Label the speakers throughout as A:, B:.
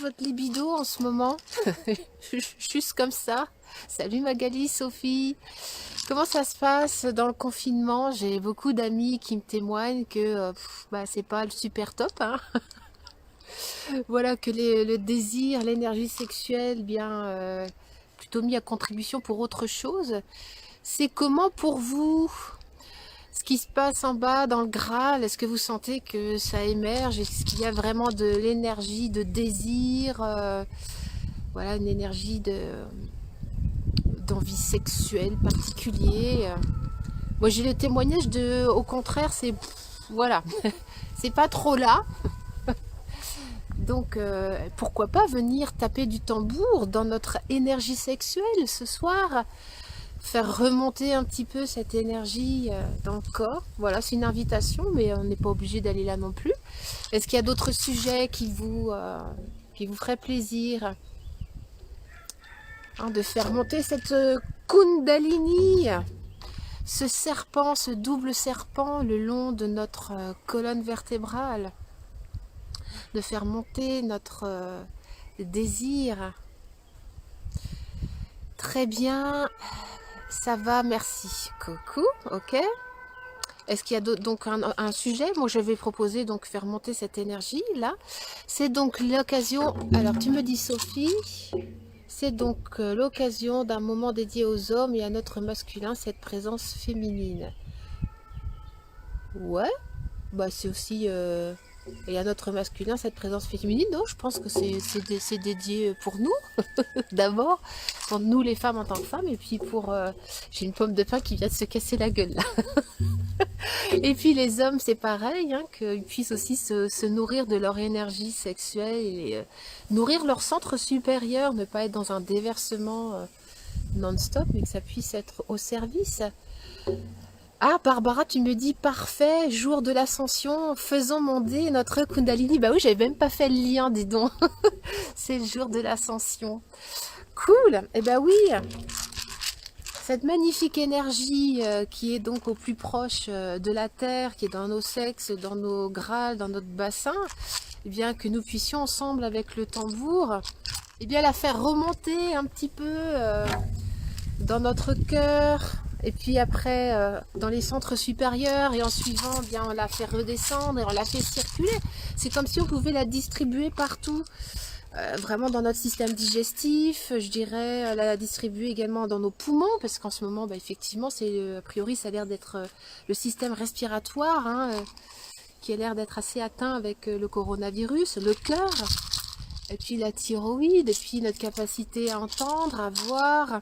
A: votre libido en ce moment? Juste comme ça. Salut Magali, Sophie. Comment ça se passe dans le confinement? J'ai beaucoup d'amis qui me témoignent que c'est pas le super top, hein. Voilà, que le désir, l'énergie sexuelle, plutôt mis à contribution pour autre chose. C'est comment pour vous? Ce qui se passe en bas dans le Graal, est-ce que vous sentez que ça émerge? Est-ce qu'il y a vraiment de l'énergie de désir, voilà, une énergie d'envie sexuelle particulière? Moi j'ai le témoignage au contraire, voilà, c'est pas trop là. Donc pourquoi pas venir taper du tambour dans notre énergie sexuelle ce soir? Faire remonter un petit peu cette énergie dans le corps. Voilà, c'est une invitation, mais on n'est pas obligé d'aller là non plus. Est-ce qu'il y a d'autres sujets qui vous feraient plaisir, hein, de faire monter cette Kundalini, ce serpent, ce double serpent le long de notre colonne vertébrale, de faire monter notre désir? Très bien. Ça va, merci. Coucou, ok. Est-ce qu'il y a donc un sujet? Moi, je vais proposer donc faire monter cette énergie là. C'est donc l'occasion. Alors, tu me dis Sophie. C'est donc l'occasion d'un moment dédié aux hommes et à notre masculin, cette présence féminine. Ouais. Bah, c'est aussi et à notre masculin cette présence féminine. Non, je pense que c'est dédié pour nous d'abord, pour nous les femmes en tant que femmes, et puis pour j'ai une pomme de pain qui vient de se casser la gueule là. Et puis les hommes c'est pareil, hein, qu'ils puissent aussi se nourrir de leur énergie sexuelle et nourrir leur centre supérieur, ne pas être dans un déversement non-stop, mais que ça puisse être au service. Ah, Barbara, tu me dis parfait, jour de l'ascension, faisons monter notre Kundalini. Bah oui, j'avais même pas fait le lien, dis donc. C'est le jour de l'ascension. Cool. Eh ben oui, cette magnifique énergie qui est donc au plus proche de la Terre, qui est dans nos sexes, dans nos grâles, dans notre bassin, eh bien que nous puissions ensemble avec le tambour, eh bien la faire remonter un petit peu dans notre cœur. Et puis après, dans les centres supérieurs, et en suivant, eh bien, on la fait redescendre et on la fait circuler. C'est comme si on pouvait la distribuer partout, vraiment dans notre système digestif, je dirais, la distribuer également dans nos poumons, parce qu'en ce moment, effectivement, a priori, ça a l'air d'être le système respiratoire, hein, qui a l'air d'être assez atteint avec le coronavirus, le cœur. Et puis la thyroïde, et puis notre capacité à entendre, à voir,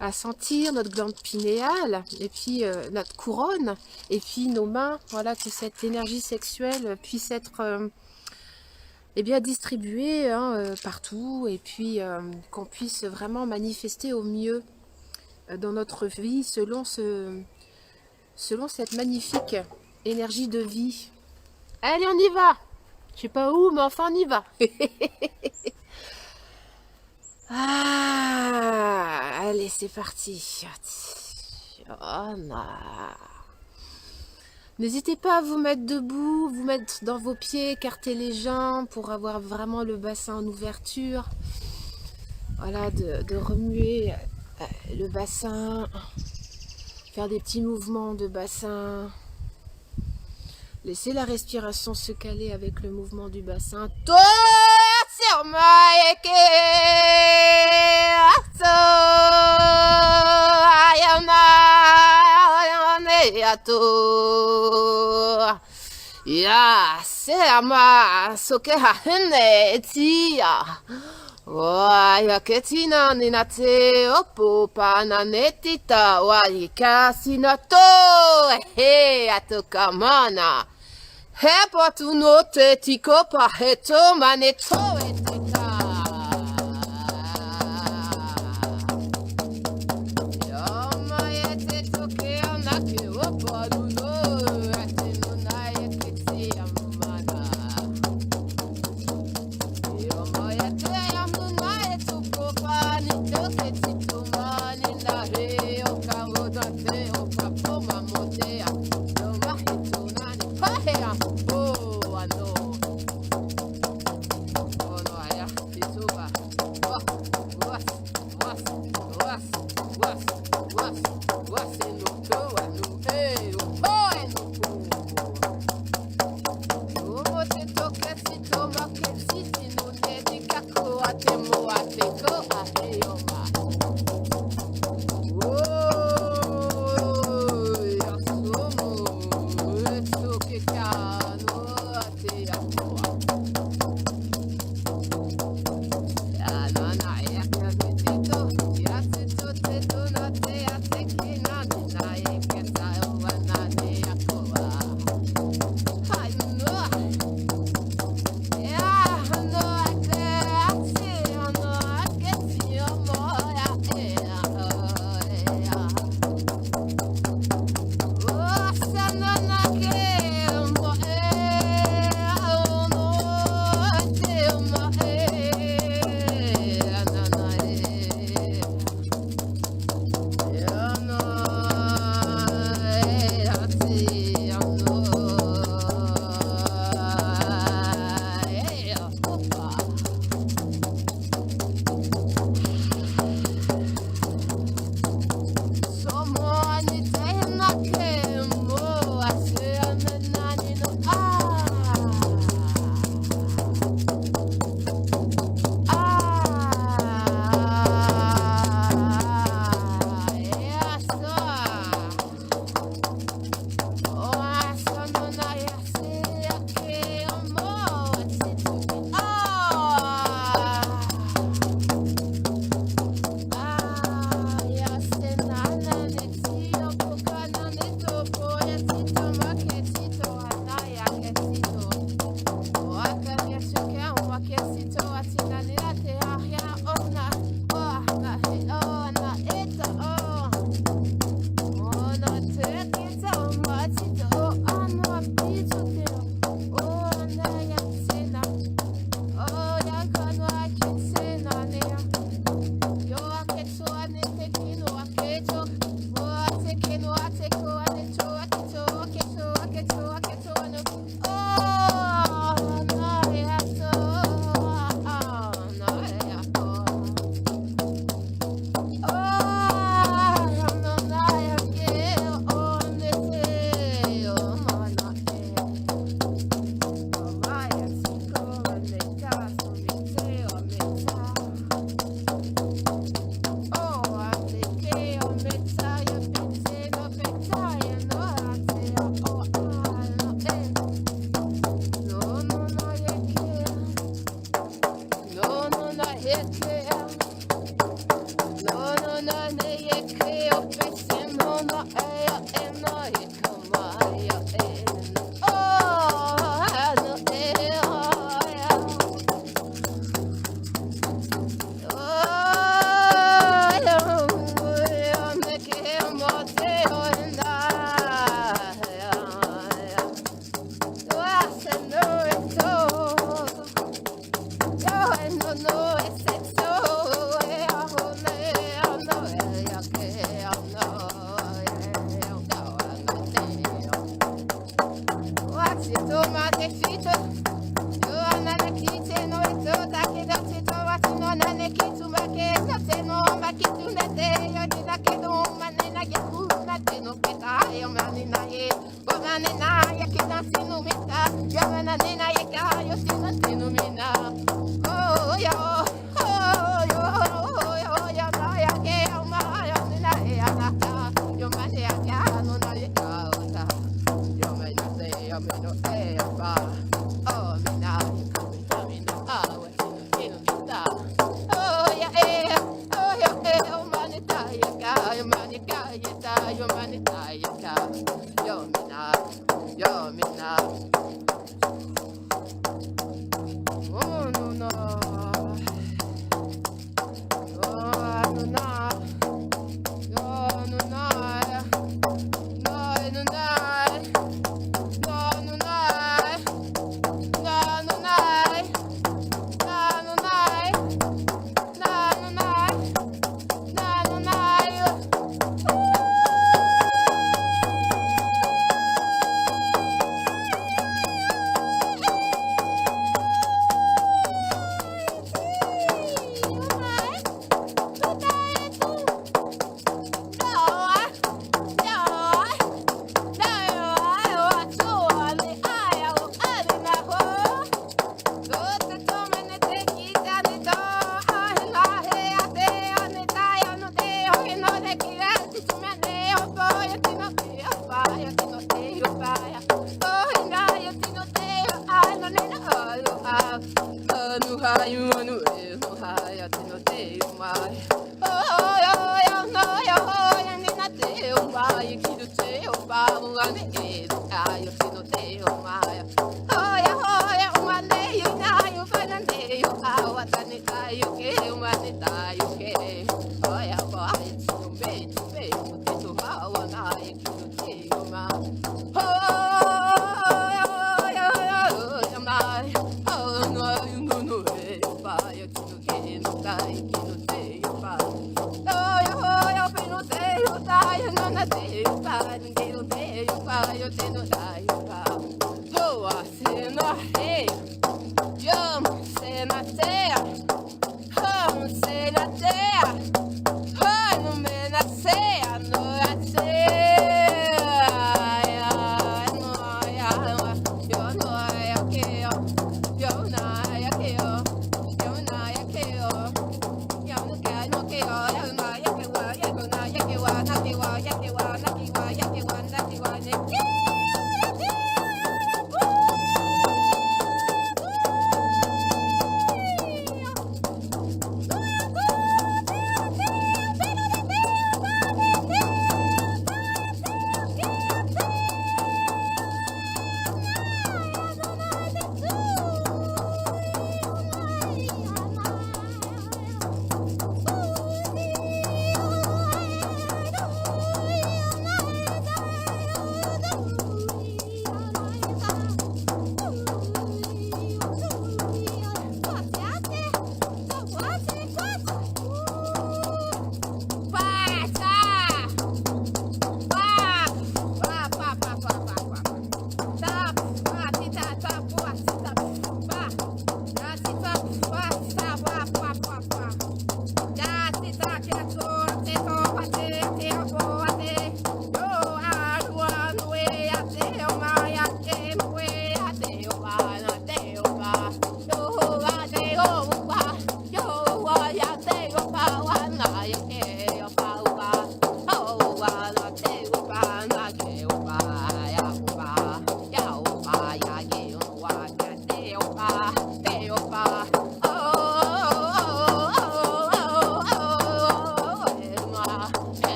A: à sentir, notre glande pinéale, et puis notre couronne, et puis nos mains, voilà, que cette énergie sexuelle puisse être distribuée, hein, partout, et puis qu'on puisse vraiment manifester au mieux dans notre vie selon cette magnifique énergie de vie. Allez, on y va! Je sais pas où, mais enfin on y va. Ah, allez, c'est parti. Oh non. N'hésitez pas à vous mettre debout, vous mettre dans vos pieds, écarter les jambes pour avoir vraiment le bassin en ouverture. Voilà, de remuer le bassin, faire des petits mouvements de bassin. Laissez la respiration se caler avec le mouvement du bassin. Hepa tu no te tiko pa heto maneto etita. Yoma ete toke anake opa no ete no na ekiti amana. Yoma ete yamu na eto kopa ni toke tito mani na he okamo date okapo mamote. Yoma heto na ni pa he. Oh, I know. Oh, no, I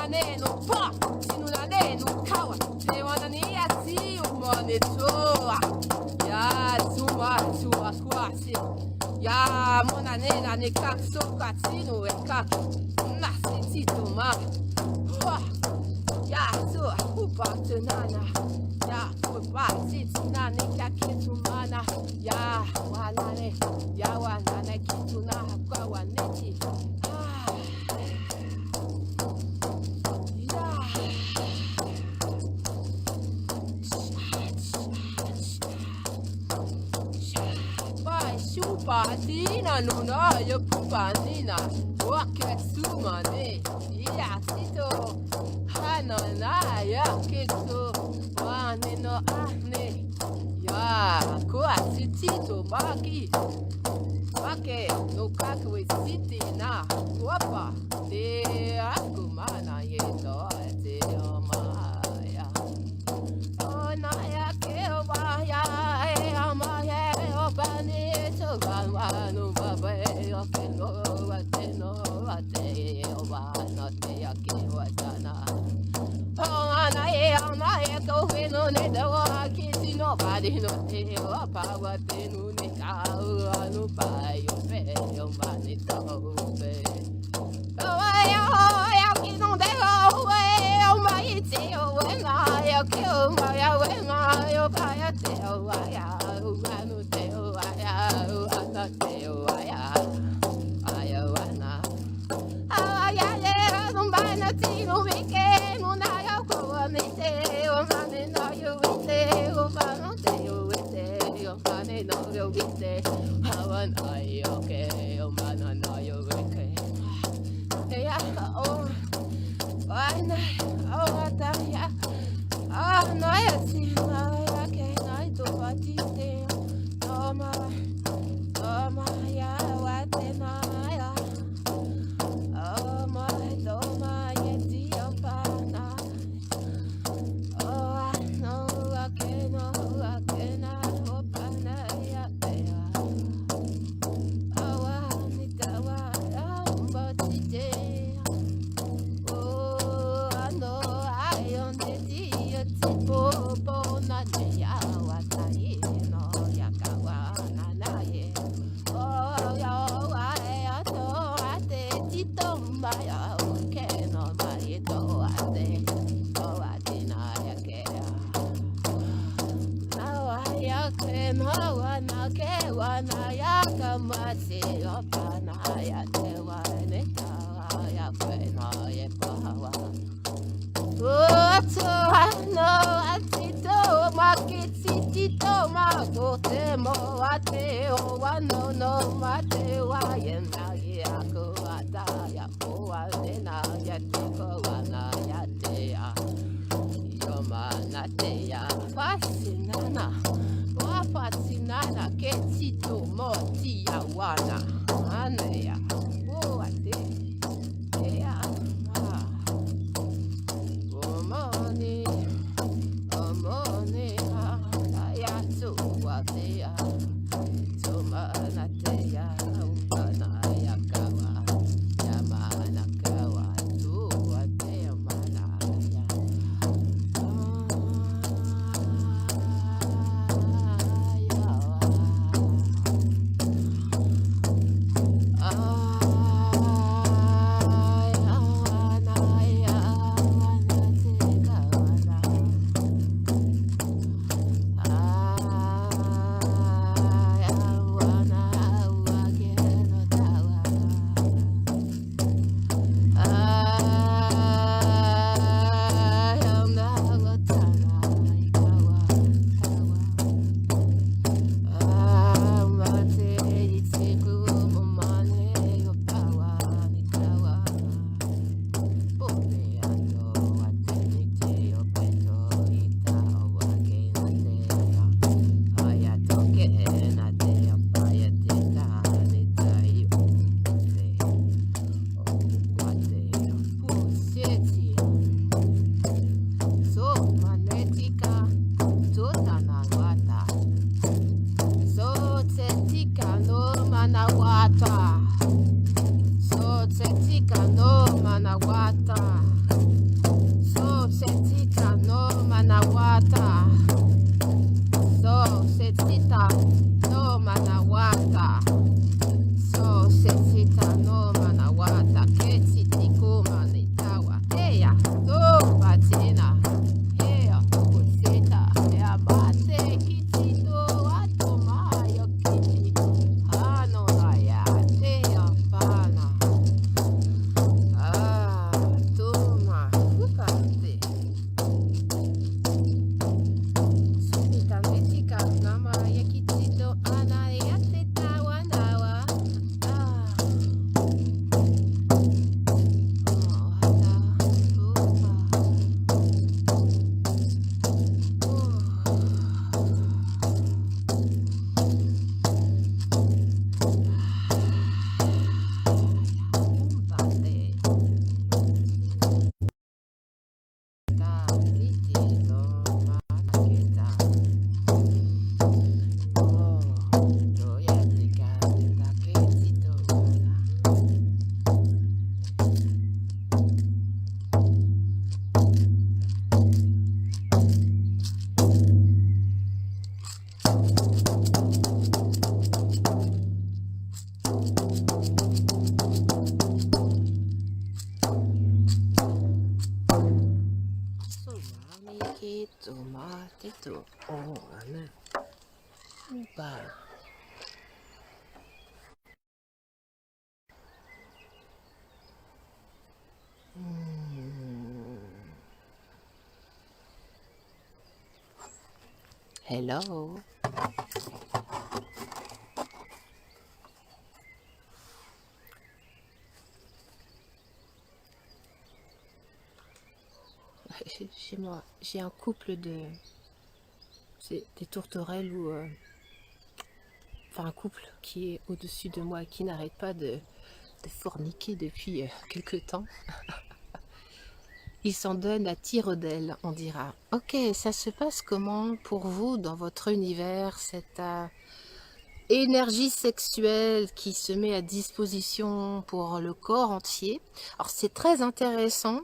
A: nane no pa, sinu nane no kawa, te wana ni ati umane toa. Ya zuma tua kwasi. Ya mona nena ne kak soka tino e kak. Nasi tito ma. Ya so upa tunana. Ya upa titina ne kakitu mana. Ya wanane kituna kwa waneti. Patina nuna yo pupanina wake sumane ya tito hana na ya kito wane no ahne ya kwa tito maki make no kakwe city na wapa te akumana yeto te omaya onaya ke obaya amaya obani Vanu babe okeno wateno wate obana te akiwatana ana e ko vino ne dawa kiti no badi no te apa wate nu ne ka anu pa yo pe yo mani to pe ya kino de o mai te o na ya ke o ya yo pa ya te o ya anu te o ya Teo aya wana aya le non bana tino vike non aya ko ne te o mane no yo vite o mano te o vite o mane no yo vite hawan ayo ke o mana no yo vike ya o ana o ta ya no ya si na ya ke na to patite no ma Maya watenaya, oh my doma yeti opana, oh I know I cannot opana yatea, oh anitawa ambotite, oh I know I on the tipo bona ya wataye no yakawa nanaye. Wana ya kamasi opana ya te wane ka ya kwena ye pawa Oto ano atito makitito makote mo ate o wano no mate wa yena ya ko ata ya ko wana ya te ko wana ya te ya yoma na te ya fasinana Patinana ketito moti ya wana aneya ate ya omone ya tu ate ya tomana te ya umana ya kawa ya mana kawa tu ate mana ya Tomateto. Oh, Anna. Bah. Hello. Chez moi, j'ai un couple de... C'est des tourterelles ou... enfin, un couple qui est au-dessus de moi, qui n'arrête pas de forniquer depuis quelque temps. Ils s'en donnent à tire d'aile, on dira. Ok, ça se passe comment pour vous dans votre univers, cette énergie sexuelle qui se met à disposition pour le corps entier? Alors c'est très intéressant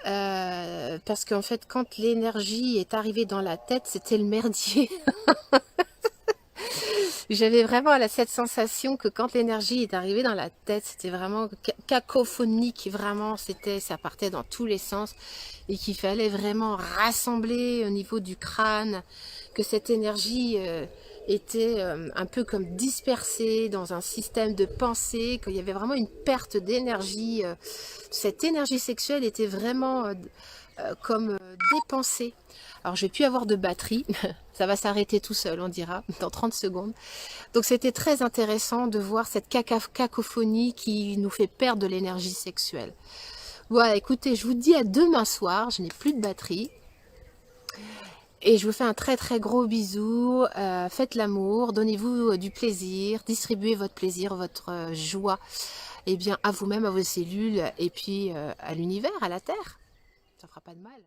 A: parce qu'en fait quand l'énergie est arrivée dans la tête, c'était le merdier. J'avais vraiment cette sensation que quand l'énergie est arrivée dans la tête, c'était vraiment cacophonique, vraiment, ça partait dans tous les sens et qu'il fallait vraiment rassembler au niveau du crâne, que cette énergie était un peu comme dispersée dans un système de pensée, qu'il y avait vraiment une perte d'énergie. Cette énergie sexuelle était vraiment comme dépensée. Alors je vais plus avoir de batterie, ça va s'arrêter tout seul, on dira, dans 30 secondes. Donc c'était très intéressant de voir cette cacophonie qui nous fait perdre de l'énergie sexuelle. Voilà, écoutez, je vous dis à demain soir, je n'ai plus de batterie. Et je vous fais un très très gros bisou, faites l'amour, donnez-vous du plaisir, distribuez votre plaisir, votre joie, eh bien, à vous-même, à vos cellules, et puis à l'univers, à la Terre. Ça fera pas de mal.